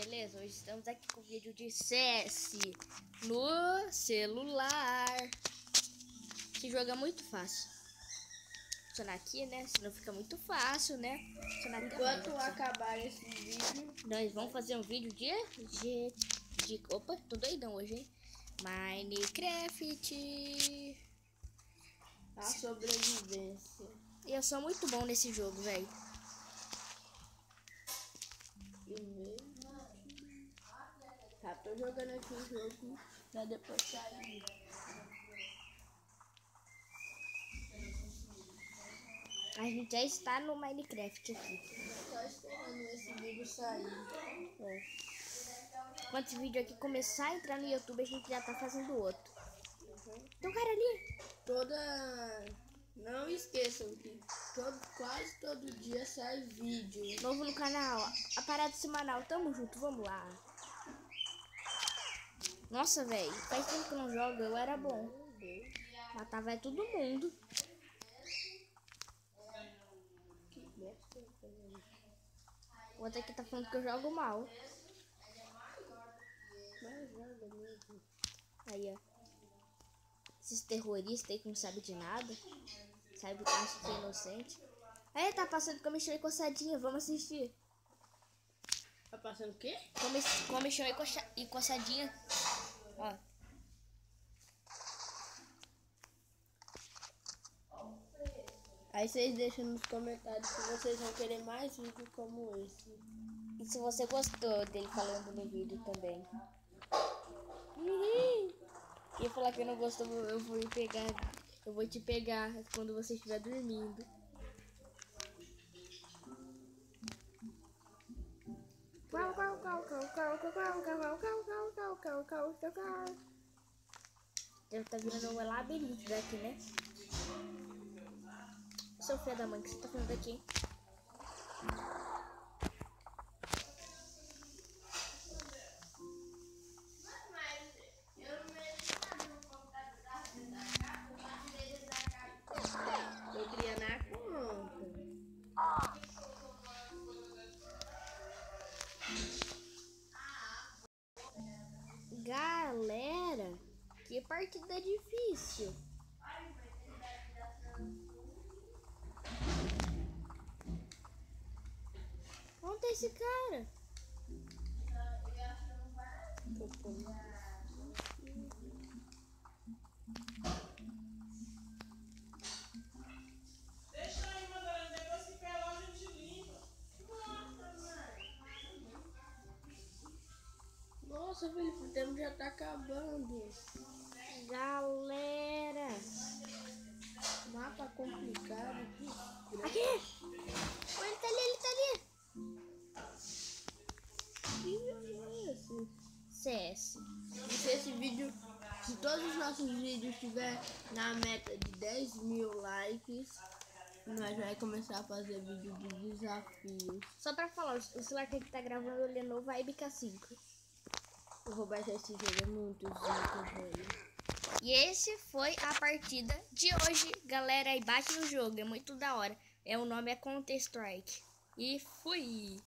beleza? Hoje estamos aqui com o vídeo de CS no celular. Esse jogo é muito fácil. Funcionar aqui, né? Senão fica muito fácil, né? Enquanto acabar esse vídeo, nós vamos fazer um vídeo de opa, tô doidão hoje, hein? Minecraft. a sobrevivência. E eu sou muito bom nesse jogo, velho. Tá, tô jogando aqui o jogo pra depois sair. A gente já está no Minecraft aqui. Só esperando esse vídeo sair. Quando esse vídeo aqui começar a entrar no YouTube, a gente já tá fazendo outro. Tem um cara ali. Não esqueçam que quase todo dia sai vídeo. Novo no canal, a parada semanal. Tamo junto, vamos lá. Nossa, velho, faz tempo que eu não jogo, eu era bom. Matava todo mundo. O outro aqui tá falando que eu jogo mal. Mas joga mesmo. Aí, ó. Esses terroristas aí que não sabem de nada. Sabe que acha que é inocente. Aí, tá passando comichão e coçadinha, vamos assistir. Tá passando o quê? Comichão e coçadinha. Ó. Aí vocês deixam nos comentários se vocês vão querer mais vídeos como esse. E se você gostou dele falando no vídeo também. Quem falar que não gostou, eu vou te pegar quando você estiver dormindo. Já tá virando um labirinto daqui, né? Seu filho da mãe, o que você tá fazendo aqui? Eu queria na conta. Galera, que partida difícil. Onde tá esse cara? Deixa aí, Madalena, depois que pelar a gente limpa. Nossa, Felipe, o tempo já tá acabando. Galera. Mapa complicado. Aqui! Oh, ele tá ali, Que jogo é esse? CS. E se esse vídeo, se todos os nossos vídeos tiver na meta de 10 mil likes, nós vai começar a fazer vídeo de desafios. Só pra falar, o celular que tá gravando é o Lenovo IBK5. Eu vou baixar esse jogo, é muito zica, velho. E esse foi a partida de hoje. Galera, aí bate no jogo, é muito da hora. O nome é Counter Strike. E fui!